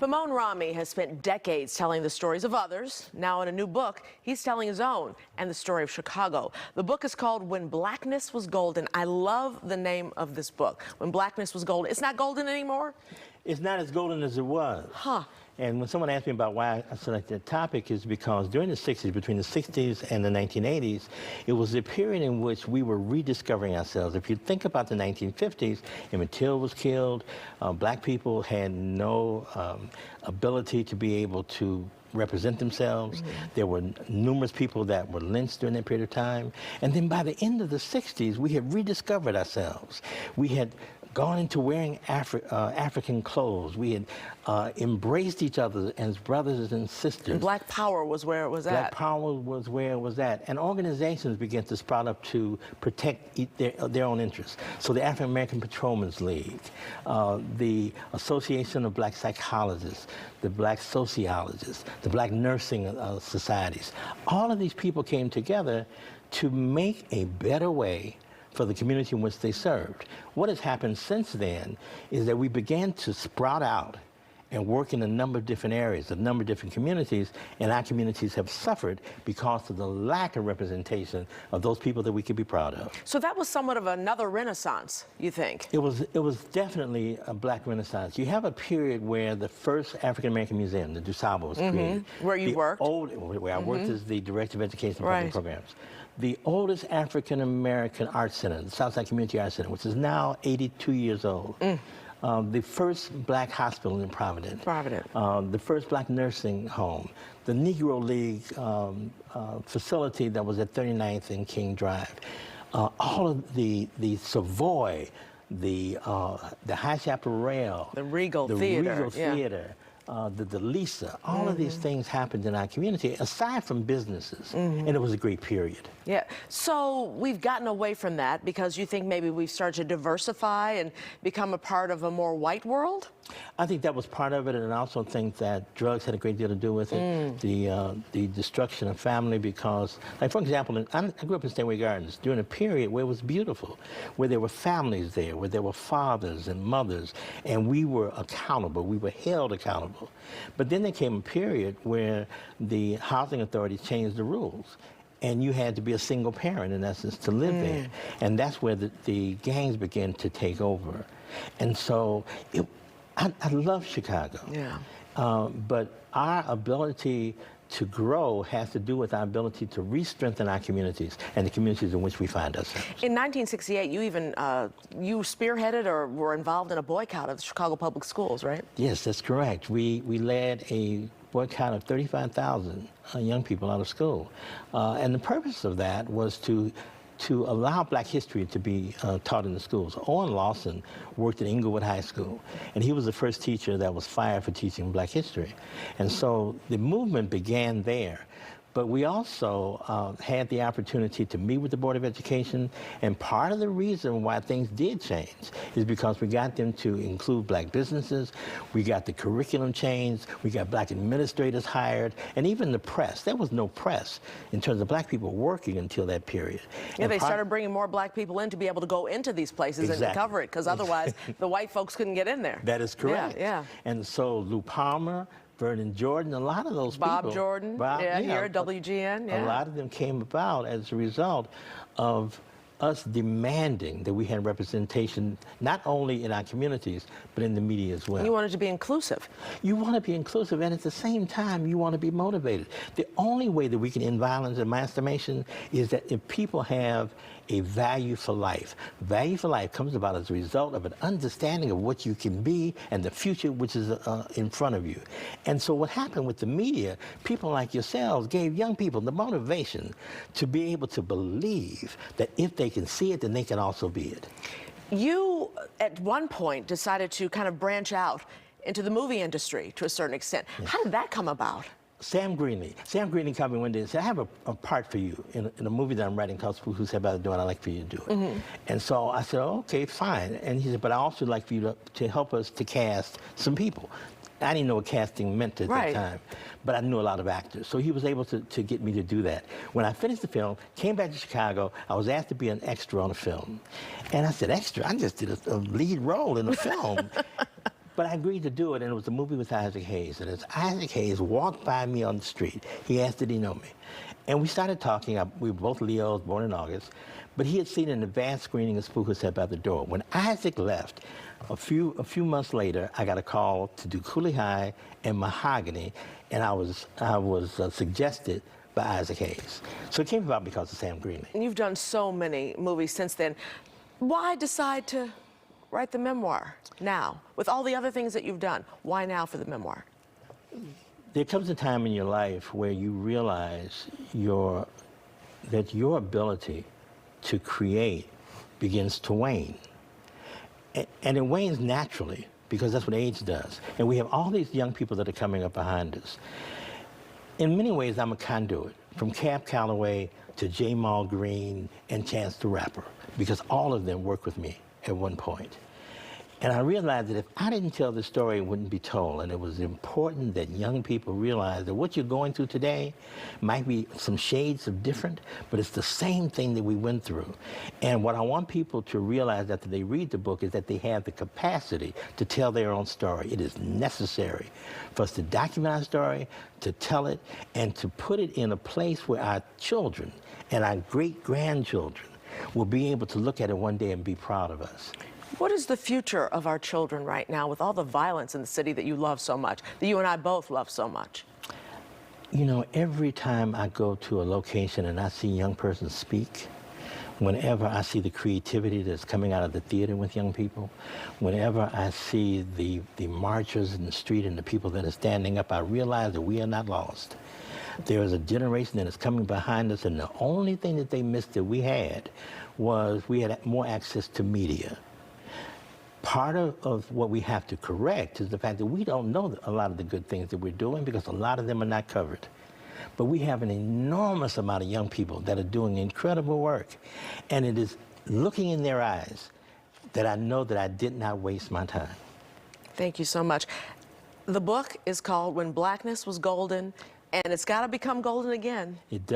Pemon Rami has spent decades telling the stories of others. Now in a new book, he's telling his own and the story of Chicago. The book is called When Blackness Was Golden. I love the name of this book. When Blackness Was Golden. It's not golden anymore? It's not as golden as it was. Huh. And when someone asked me about why I selected the topic, is because during the 60s, between the 60s and the 1980s, it was a period in which we were rediscovering ourselves. If you think about the 1950s, Emmett Till was killed, black people had no ability to be able to represent themselves. There were numerous people that were lynched during that period of time. And then by the end of the 60s, we had rediscovered ourselves. We had gone into wearing African clothes. We had embraced each other as brothers and sisters. And Black Power was where it was at. Black Power was where it was at. And organizations began to sprout up to protect their own interests. So the African American Patrolmen's League, the Association of Black Psychologists, the Black Sociologists, the Black Nursing Societies, all of these people came together to make a better way for the community in which they served. What has happened since then is that we began to sprout out and work in a number of different areas, a number of different communities, and our communities have suffered because of the lack of representation of those people that we could be proud of. So that was somewhat of another renaissance, you think? It was definitely a black renaissance. You have a period where the first African American museum, the DuSable, was created. Where you worked? Where I worked as the Director of Education and Public Programs. The oldest African American art center, the Southside Community Art Center, which is now 82 years old. The first black hospital in Providence. The first black nursing home. The Negro League facility that was at 39th and King Drive. All of the Savoy, the High Chaparral. The Regal Theater. The Lisa, all of these things happened in our community, aside from businesses, and it was a great period. Yeah, so we've gotten away from that because you think maybe we've started to diversify and become a part of a more white world? I think that was part of it, and I also think that drugs had a great deal to do with it. The destruction of family, because, like for example, I grew up in Stanway Gardens during a period where it was beautiful, where there were families there, where there were fathers and mothers, and we were accountable, we were held accountable. But then there came a period where the housing authority changed the rules, and you had to be a single parent, in essence, to live there. And that's where the gangs began to take over. And so I love Chicago. But our ability to grow has to do with our ability to re-strengthen our communities and the communities in which we find ourselves. In 1968, you even, you spearheaded or were involved in a boycott of the Chicago Public Schools, right? Yes, that's correct. We led a boycott of 35,000 young people out of school. And the purpose of that was to allow black history to be taught in the schools. Owen Lawson worked at Inglewood High School, and he was the first teacher that was fired for teaching black history. And so the movement began there. But we also had the opportunity to meet with the Board of Education, and part of the reason why things did change is because we got them to include black businesses, we got the curriculum changed, we got black administrators hired, and even the press. There was no press in terms of black people working until that period. Yeah, they started bringing more black people in to be able to go into these places and cover it, because otherwise the white folks couldn't get in there. That is correct. Yeah. And so Lou Palmer, Vernon Jordan, a lot of those people. Bob Jordan, here at WGN. A lot of them came about as a result of us demanding that we had representation not only in our communities, but in the media as well. You wanted to be inclusive. You want to be inclusive, and at the same time, you want to be motivated. The only way that we can end violence, in my estimation, is that if people have a value for life. Value for life comes about as a result of an understanding of what you can be and the future which is in front of you. And so what happened with the media, people like yourselves gave young people the motivation to be able to believe that if they can see it, then they can also be it. You, at one point, decided to kind of branch out into the movie industry to a certain extent. How did that come about? Sam Greenlee called me one day and said, I have a part for you in a movie that I'm writing called Who Said About Doing, I'd like for you to do it. And so I said, oh, okay, fine. And he said, but I also like for you to help us to cast some people. I didn't know what casting meant at that time, but I knew a lot of actors. So he was able to get me to do that. When I finished the film, came back to Chicago, I was asked to be an extra on a film. And I said, extra? I just did a lead role in a film. But I agreed to do it, and it was a movie with Isaac Hayes. And as Isaac Hayes walked by me on the street, he asked, did he know me? And we started talking. We were both Leos, born in August. But he had seen an advanced screening of Spook Who Sat by the Door. When Isaac left, a few months later, I got a call to do Cooley High and Mahogany, and I was suggested by Isaac Hayes. So it came about because of Sam Greenlee. And you've done so many movies since then. Why decide to write the memoir now? With all the other things that you've done, why now for the memoir? There comes a time in your life where you realize that your ability to create begins to wane. And it wanes naturally, because that's what age does. And we have all these young people that are coming up behind us. In many ways, I'm a conduit, from Cab Calloway to J. Mal Green and Chance the Rapper, because all of them worked with me at one point. And I realized that if I didn't tell the story, it wouldn't be told. And it was important that young people realize that what you're going through today might be some shades of different, but it's the same thing that we went through. And what I want people to realize after they read the book is that they have the capacity to tell their own story. It is necessary for us to document our story, to tell it, and to put it in a place where our children and our great-grandchildren will be able to look at it one day and be proud of us. What is the future of our children right now with all the violence in the city that you love so much, that you and I both love so much? You know, every time I go to a location and I see young persons speak, whenever I see the creativity that's coming out of the theater with young people, whenever I see the marchers in the street and the people that are standing up, I realize that we are not lost. There is a generation that is coming behind us, and the only thing that they missed that we had was we had more access to media. Part of what we have to correct is the fact that we don't know a lot of the good things that we're doing because a lot of them are not covered. But we have an enormous amount of young people that are doing incredible work. And it is looking in their eyes that I know that I did not waste my time. Thank you so much. The book is called When Blackness Was Golden, and it's got to become golden again. It does.